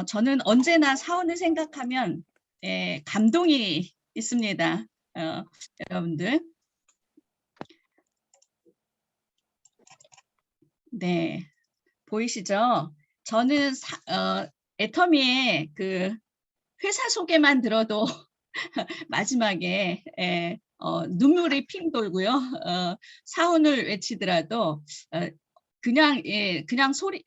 저는 언제나 사원을 생각하면 감동이 있습니다. 여러분들. 네, 보이시죠? 저는 애터미의 그 회사 소개만 들어도 마지막에 눈물이 핑 돌고요. 사원을 외치더라도 그냥 소리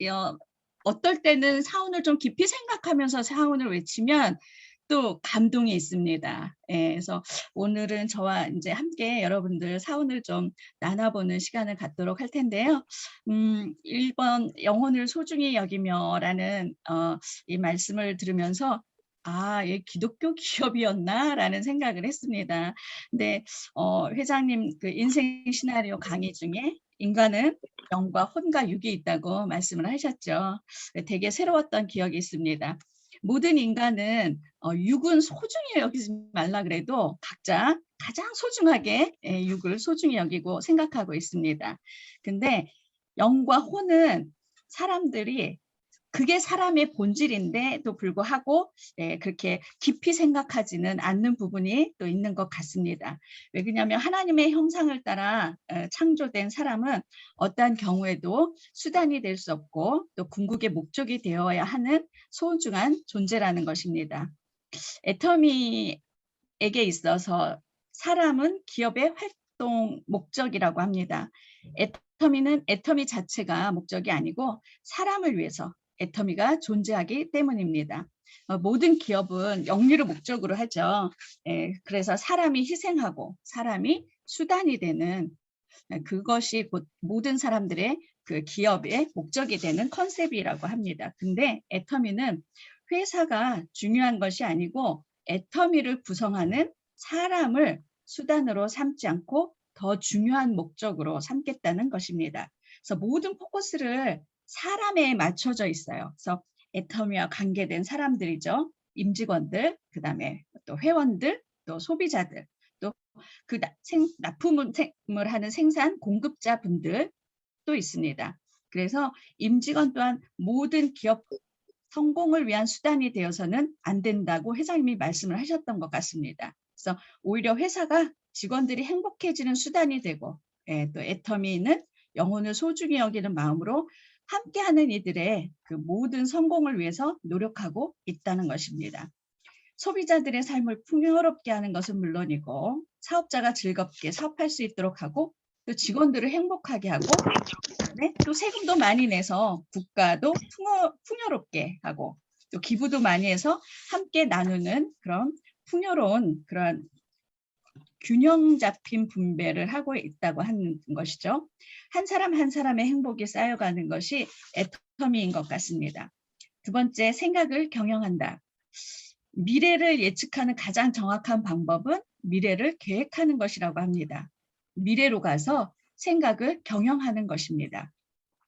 어떨 때는 사원을 좀 깊이 생각하면서 사원을 외치면 또 감동이 있습니다. 그래서 오늘은 저와 이제 함께 여러분들 사원을 좀 나눠보는 시간을 갖도록 할 텐데요. 1번 영혼을 소중히 여기며라는 이 말씀을 들으면서 얘 기독교 기업이었나라는 생각을 했습니다. 근데 회장님 그 인생 시나리오 강의 중에 인간은 영과 혼과 육이 있다고 말씀을 하셨죠. 되게 새로웠던 기억이 있습니다. 모든 인간은 육은 소중히 여기지 말라 그래도 각자 가장 소중하게 육을 소중히 여기고 생각하고 있습니다. 근데 영과 혼은 사람들이 그게 사람의 본질인데도 불구하고 그렇게 깊이 생각하지는 않는 부분이 또 있는 것 같습니다. 왜 그러냐면 하나님의 형상을 따라 창조된 사람은 어떠한 경우에도 수단이 될 수 없고 또 궁극의 목적이 되어야 하는 소중한 존재라는 것입니다. 애터미에게 있어서 사람은 기업의 활동 목적이라고 합니다. 애터미 자체가 목적이 아니고 사람을 위해서 애터미가 존재하기 때문입니다. 모든 기업은 영리를 목적으로 하죠. 그래서 사람이 희생하고 사람이 수단이 되는 그것이 곧 모든 사람들의 그 기업의 목적이 되는 컨셉이라고 합니다. 근데 애터미는 회사가 중요한 것이 아니고 애터미를 구성하는 사람을 수단으로 삼지 않고 더 중요한 목적으로 삼겠다는 것입니다. 그래서 모든 포커스를 사람에 맞춰져 있어요. 그래서 애터미와 관계된 사람들이죠. 임직원들, 그 다음에 또 회원들, 또 소비자들, 또 그 납품을 하는 생산 공급자분들 또 있습니다. 그래서 임직원 또한 모든 기업 성공을 위한 수단이 되어서는 안 된다고 회장님이 말씀을 하셨던 것 같습니다. 그래서 오히려 회사가 직원들이 행복해지는 수단이 되고 또 애터미는 영혼을 소중히 여기는 마음으로 함께하는 이들의 그 모든 성공을 위해서 노력하고 있다는 것입니다. 소비자들의 삶을 풍요롭게 하는 것은 물론이고 사업자가 즐겁게 사업할 수 있도록 하고 또 직원들을 행복하게 하고 또 세금도 많이 내서 국가도 풍요롭게 하고 또 기부도 많이 해서 함께 나누는 그런 풍요로운 그런 균형 잡힌 분배를 하고 있다고 하는 것이죠. 한 사람 한 사람의 행복이 쌓여가는 것이 애터미인 것 같습니다. 두 번째, 생각을 경영한다. 미래를 예측하는 가장 정확한 방법은 미래를 계획하는 것이라고 합니다. 미래로 가서 생각을 경영하는 것입니다.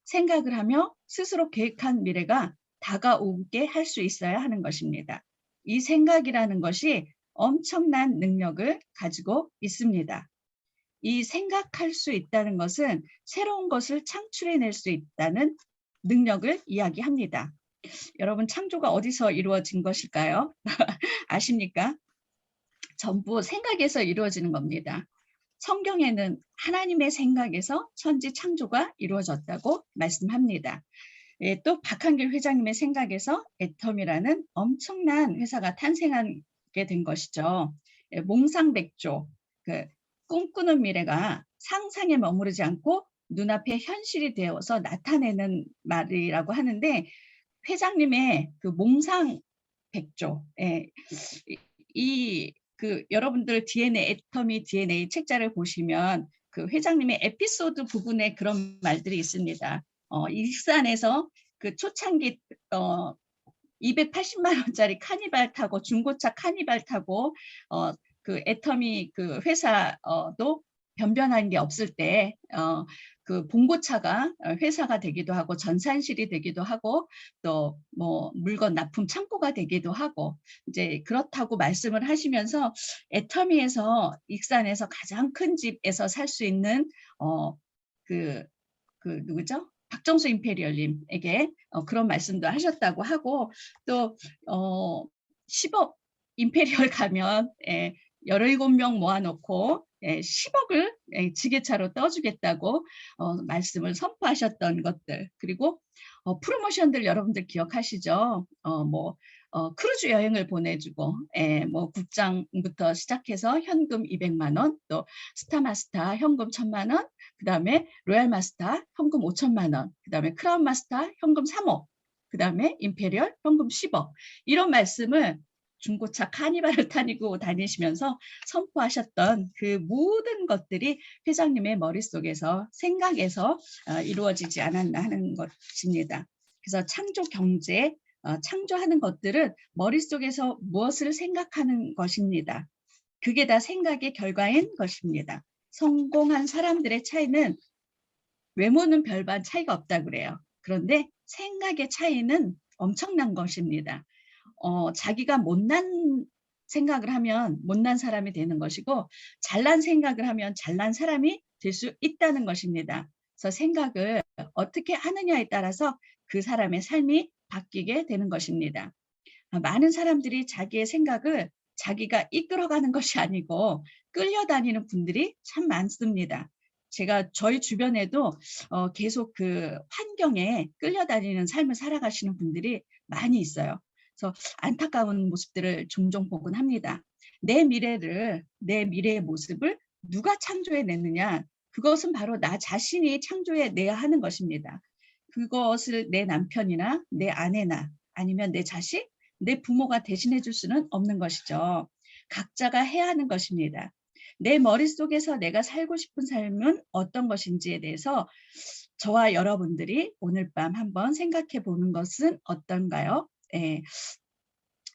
생각을 하며 스스로 계획한 미래가 다가오게 할 수 있어야 하는 것입니다. 이 생각이라는 것이 엄청난 능력을 가지고 있습니다. 이 생각할 수 있다는 것은 새로운 것을 창출해낼 수 있다는 능력을 이야기합니다. 여러분, 창조가 어디서 이루어진 것일까요? 아십니까? 전부 생각에서 이루어지는 겁니다. 성경에는 하나님의 생각에서 천지 창조가 이루어졌다고 말씀합니다. 또 박한길 회장님의 생각에서 애텀이라는 엄청난 회사가 탄생하게 된 것이죠. 몽상백조, 그 꿈꾸는 미래가 상상에 머무르지 않고 눈앞에 현실이 되어서 나타내는 말이라고 하는데 회장님의 그 몽상백조, 여러분들 DNA, 애터미 DNA 책자를 보시면 그 회장님의 에피소드 부분에 그런 말들이 있습니다. 일산에서 그 초창기 280만 원짜리 카니발 타고 중고차 카니발 타고 그 애터미 그 회사도 변변한 게 없을 때 그 봉고차가 회사가 되기도 하고 전산실이 되기도 하고 또 뭐 물건 납품 창고가 되기도 하고 이제 그렇다고 말씀을 하시면서 애터미에서 익산에서 가장 큰 집에서 살 수 있는 그 누구죠? 박정수 임페리얼님에게 그런 말씀도 하셨다고 하고 또 10억 임페리얼 가면 17명 모아놓고 10억을 지게차로 떠주겠다고 말씀을 선포하셨던 것들 그리고 프로모션들 여러분들 기억하시죠? 크루즈 여행을 보내주고 뭐 국장부터 시작해서 현금 200만 원, 또 스타마스터 현금 1,000만 원, 그 다음에 로얄마스터 현금 5천만 원, 그 다음에 크라운마스터 현금 3억, 그 다음에 임페리얼 현금 10억 이런 말씀을 중고차 카니발을 타고 다니시면서 선포하셨던 그 모든 것들이 회장님의 머릿속에서 생각에서 이루어지지 않았나 하는 것입니다. 그래서 창조 경제, 창조하는 것들은 머릿속에서 무엇을 생각하는 것입니다. 그게 다 생각의 결과인 것입니다. 성공한 사람들의 차이는 외모는 별반 차이가 없다고 그래요. 그런데 생각의 차이는 엄청난 것입니다. 자기가 못난 생각을 하면 못난 사람이 되는 것이고 잘난 생각을 하면 잘난 사람이 될 수 있다는 것입니다. 그래서 생각을 어떻게 하느냐에 따라서 그 사람의 삶이 바뀌게 되는 것입니다. 많은 사람들이 자기의 생각을 자기가 이끌어가는 것이 아니고 끌려다니는 분들이 참 많습니다. 제가 저희 주변에도 계속 그 환경에 끌려다니는 삶을 살아가시는 분들이 많이 있어요. 그래서 안타까운 모습들을 종종 보곤 합니다. 내 미래의 모습을 누가 창조해내느냐? 그것은 바로 나 자신이 창조해내야 하는 것입니다. 그것을 내 남편이나 내 아내나 아니면 내 자식, 내 부모가 대신해 줄 수는 없는 것이죠. 각자가 해야 하는 것입니다. 내 머릿속에서 내가 살고 싶은 삶은 어떤 것인지에 대해서 저와 여러분들이 오늘 밤 한번 생각해 보는 것은 어떤가요?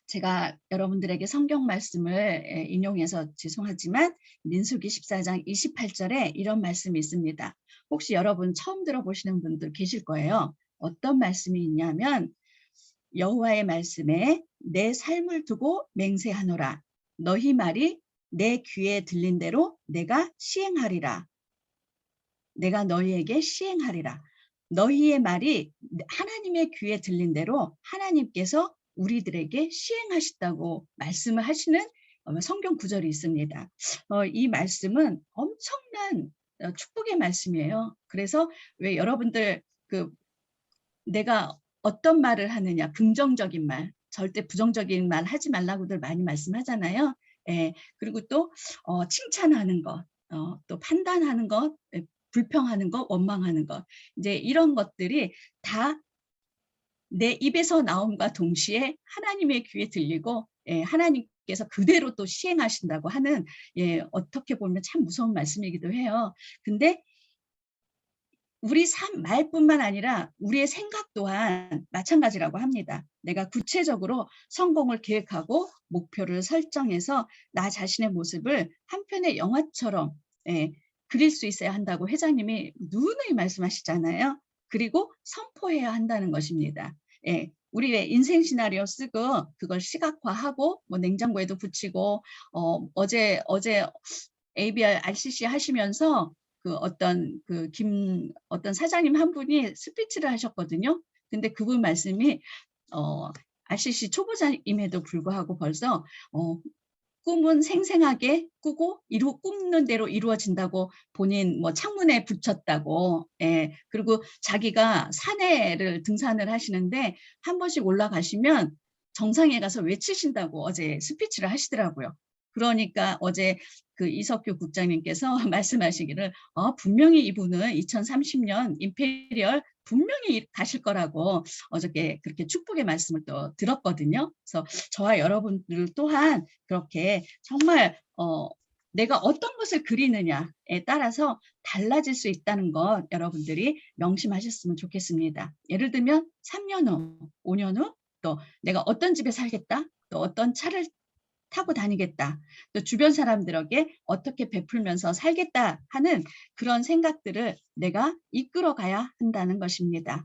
제가 여러분들에게 성경 말씀을 인용해서 죄송하지만 민수기 14장 28절에 이런 말씀이 있습니다. 혹시 여러분 처음 들어보시는 분들 계실 거예요. 어떤 말씀이 있냐면 여호와의 말씀에 내 삶을 두고 맹세하노라. 너희 말이 내 귀에 들린 대로 내가 시행하리라. 내가 너희에게 시행하리라. 너희의 말이 하나님의 귀에 들린 대로 하나님께서 우리들에게 시행하시다고 말씀을 하시는 성경 구절이 있습니다. 이 말씀은 엄청난 축복의 말씀이에요. 그래서 왜 여러분들 내가 어떤 말을 하느냐, 긍정적인 말, 절대 부정적인 말 하지 말라고들 많이 말씀하잖아요. 그리고 또 칭찬하는 것, 또 판단하는 것, 불평하는 것, 원망하는 것, 이제 이런 것들이 다 내 입에서 나옴과 동시에 하나님의 귀에 들리고 하나님께서 그대로 또 시행하신다고 하는 어떻게 보면 참 무서운 말씀이기도 해요. 근데 우리 말뿐만 아니라 우리의 생각 또한 마찬가지라고 합니다. 내가 구체적으로 성공을 계획하고 목표를 설정해서 나 자신의 모습을 한 편의 영화처럼 그릴 수 있어야 한다고 회장님이 누누이 말씀하시잖아요. 그리고 선포해야 한다는 것입니다. 우리 왜 인생 시나리오 쓰고 그걸 시각화하고 뭐 냉장고에도 붙이고 어제 ABR RCC 하시면서 어떤 사장님 한 분이 스피치를 하셨거든요. 근데 그분 말씀이 RCC 초보자임에도 불구하고 벌써 꿈은 생생하게 꾸고 꿈는 대로 이루어진다고 본인 창문에 붙였다고. 그리고 자기가 산에를 등산을 하시는데 한 번씩 올라가시면 정상에 가서 외치신다고 어제 스피치를 하시더라고요. 그러니까 어제 그 이석규 국장님께서 말씀하시기를 분명히 이분은 2030년 임페리얼 분명히 가실 거라고 어저께 그렇게 축복의 말씀을 또 들었거든요. 그래서 저와 여러분들 또한 그렇게 정말 내가 어떤 것을 그리느냐에 따라서 달라질 수 있다는 것 여러분들이 명심하셨으면 좋겠습니다. 예를 들면 3년 후, 5년 후 또 내가 어떤 집에 살겠다, 또 어떤 차를 타고 다니겠다, 또 주변 사람들에게 어떻게 베풀면서 살겠다 하는 그런 생각들을 내가 이끌어 가야 한다는 것입니다.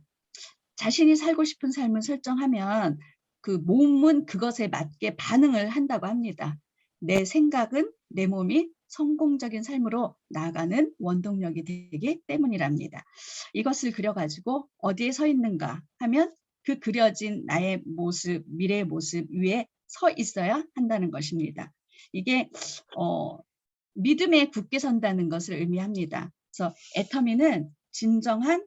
자신이 살고 싶은 삶을 설정하면 그 몸은 그것에 맞게 반응을 한다고 합니다. 내 생각은 내 몸이 성공적인 삶으로 나아가는 원동력이 되기 때문이랍니다. 이것을 그려가지고 어디에 서 있는가 하면 그 그려진 나의 모습, 미래의 모습 위에 서 있어야 한다는 것입니다. 이게 믿음에 굳게 선다는 것을 의미합니다. 그래서 애터미는 진정한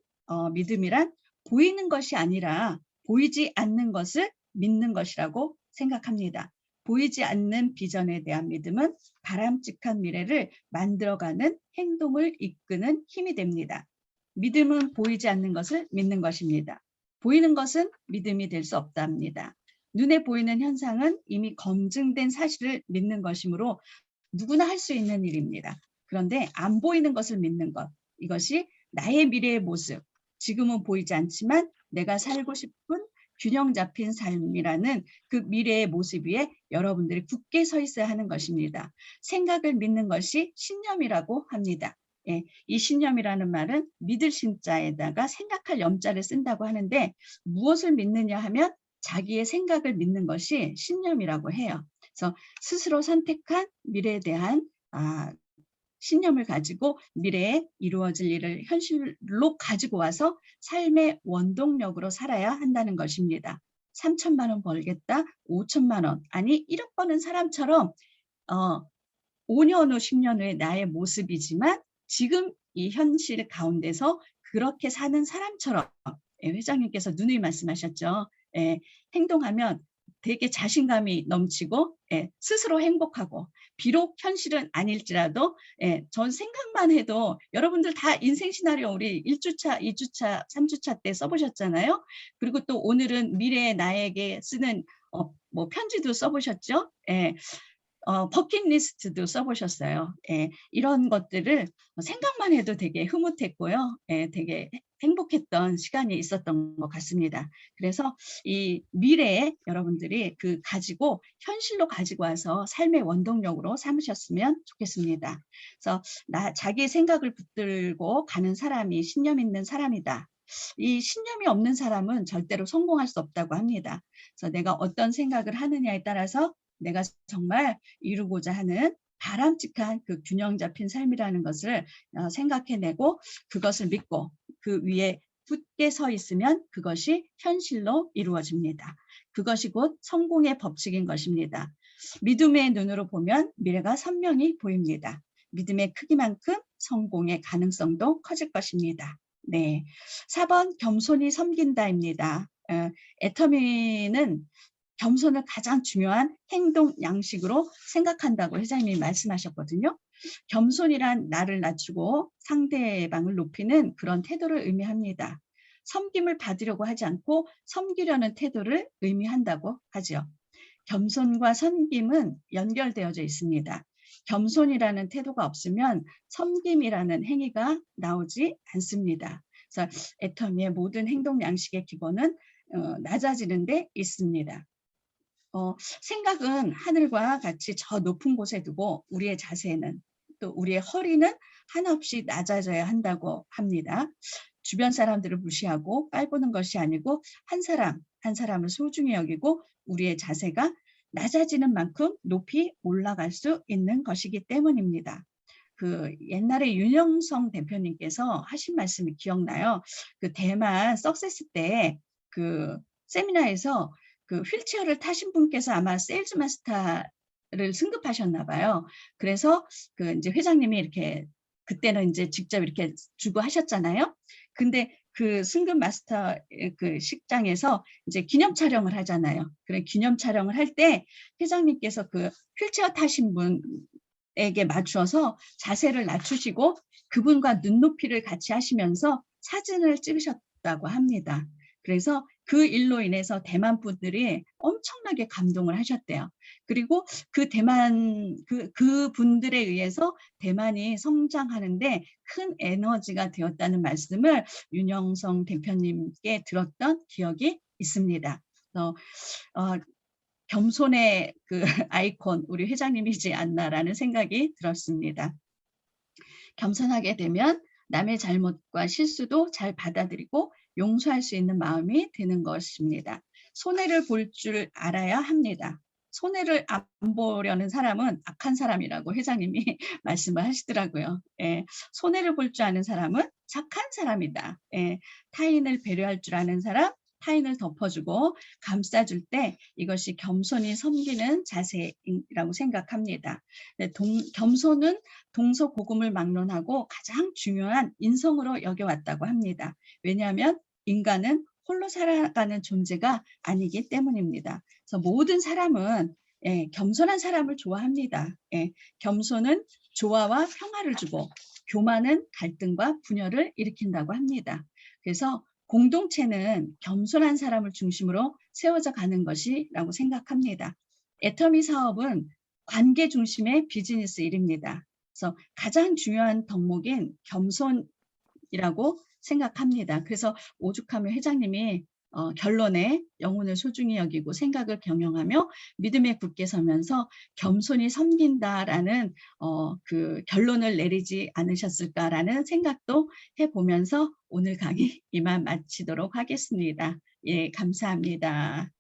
믿음이란 보이는 것이 아니라 보이지 않는 것을 믿는 것이라고 생각합니다. 보이지 않는 비전에 대한 믿음은 바람직한 미래를 만들어가는 행동을 이끄는 힘이 됩니다. 믿음은 보이지 않는 것을 믿는 것입니다. 보이는 것은 믿음이 될 수 없답니다. 눈에 보이는 현상은 이미 검증된 사실을 믿는 것이므로 누구나 할 수 있는 일입니다. 그런데 안 보이는 것을 믿는 것, 이것이 나의 미래의 모습, 지금은 보이지 않지만 내가 살고 싶은 균형 잡힌 삶이라는 그 미래의 모습 위에 여러분들이 굳게 서 있어야 하는 것입니다. 생각을 믿는 것이 신념이라고 합니다. 예, 이 신념이라는 말은 믿을 신자에다가 생각할 염자를 쓴다고 하는데 무엇을 믿느냐 하면 자기의 생각을 믿는 것이 신념이라고 해요. 그래서 스스로 선택한 미래에 대한 신념을 가지고 미래에 이루어질 일을 현실로 가지고 와서 삶의 원동력으로 살아야 한다는 것입니다. 3천만 원 벌겠다, 5천만 원, 아니 1억 버는 사람처럼 5년 후, 10년 후에 나의 모습이지만 지금 이 현실 가운데서 그렇게 사는 사람처럼 회장님께서 누누이 말씀하셨죠. 행동하면 되게 자신감이 넘치고 스스로 행복하고 비록 현실은 아닐지라도 전 생각만 해도 여러분들 다 인생 시나리오 우리 1주차, 2주차, 3주차 때 써보셨잖아요. 그리고 또 오늘은 미래의 나에게 쓰는 뭐 편지도 써보셨죠. 버킷리스트도 써보셨어요. 이런 것들을 생각만 해도 되게 흐뭇했고요. 되게 행복했던 시간이 있었던 것 같습니다. 그래서 이 미래에 여러분들이 가지고 현실로 가지고 와서 삶의 원동력으로 삼으셨으면 좋겠습니다. 그래서 자기 생각을 붙들고 가는 사람이 신념 있는 사람이다. 이 신념이 없는 사람은 절대로 성공할 수 없다고 합니다. 그래서 내가 어떤 생각을 하느냐에 따라서 내가 정말 이루고자 하는 바람직한 그 균형 잡힌 삶이라는 것을 생각해내고 그것을 믿고 그 위에 굳게 서 있으면 그것이 현실로 이루어집니다. 그것이 곧 성공의 법칙인 것입니다. 믿음의 눈으로 보면 미래가 선명히 보입니다. 믿음의 크기만큼 성공의 가능성도 커질 것입니다. 네, 4번 겸손히 섬긴다입니다. 애터미는 겸손을 가장 중요한 행동 양식으로 생각한다고 회장님이 말씀하셨거든요. 겸손이란 나를 낮추고 상대방을 높이는 그런 태도를 의미합니다. 섬김을 받으려고 하지 않고 섬기려는 태도를 의미한다고 하죠. 겸손과 섬김은 연결되어져 있습니다. 겸손이라는 태도가 없으면 섬김이라는 행위가 나오지 않습니다. 그래서 애터미의 모든 행동 양식의 기본은 낮아지는 데 있습니다. 생각은 하늘과 같이 저 높은 곳에 두고 우리의 자세는 또 우리의 허리는 한없이 낮아져야 한다고 합니다. 주변 사람들을 무시하고 깔보는 것이 아니고 한 사람 한 사람을 소중히 여기고 우리의 자세가 낮아지는 만큼 높이 올라갈 수 있는 것이기 때문입니다. 옛날에 윤영성 대표님께서 하신 말씀이 기억나요. 대만 석세스 때 세미나에서 휠체어를 타신 분께서 아마 세일즈 마스터를 승급하셨나 봐요. 그래서 이제 회장님이 이렇게 그때는 이제 직접 이렇게 주고 하셨잖아요. 근데 승급 마스터 식장에서 이제 기념 촬영을 하잖아요. 그래 기념 촬영을 할 때 회장님께서 휠체어 타신 분에게 맞춰서 자세를 낮추시고 그분과 눈높이를 같이 하시면서 사진을 찍으셨다고 합니다. 그래서 그 일로 인해서 대만 분들이 엄청나게 감동을 하셨대요. 그리고 그 분들에 의해서 대만이 성장하는데 큰 에너지가 되었다는 말씀을 윤영성 대표님께 들었던 기억이 있습니다. 겸손의 아이콘 우리 회장님이지 않나라는 생각이 들었습니다. 겸손하게 되면 남의 잘못과 실수도 잘 받아들이고 용서할 수 있는 마음이 드는 것입니다. 손해를 볼 줄 알아야 합니다. 손해를 안 보려는 사람은 악한 사람이라고 회장님이 말씀을 하시더라고요. 예. 손해를 볼 줄 아는 사람은 착한 사람이다. 예. 타인을 배려할 줄 아는 사람, 타인을 덮어주고 감싸줄 때 이것이 겸손히 섬기는 자세라고 생각합니다. 네, 겸손은 동서고금을 막론하고 가장 중요한 인성으로 여겨왔다고 합니다. 왜냐하면 인간은 홀로 살아가는 존재가 아니기 때문입니다. 그래서 모든 사람은 겸손한 사람을 좋아합니다. 겸손은 조화와 평화를 주고 교만은 갈등과 분열을 일으킨다고 합니다. 그래서 공동체는 겸손한 사람을 중심으로 세워져 가는 것이라고 생각합니다. 애터미 사업은 관계 중심의 비즈니스 일입니다. 그래서 가장 중요한 덕목인 겸손이라고 생각합니다. 그래서 오죽하면 회장님이 결론에 영혼을 소중히 여기고 생각을 경영하며 믿음에 굳게 서면서 겸손히 섬긴다라는 그 결론을 내리지 않으셨을까라는 생각도 해보면서 오늘 강의 이만 마치도록 하겠습니다. 예, 감사합니다.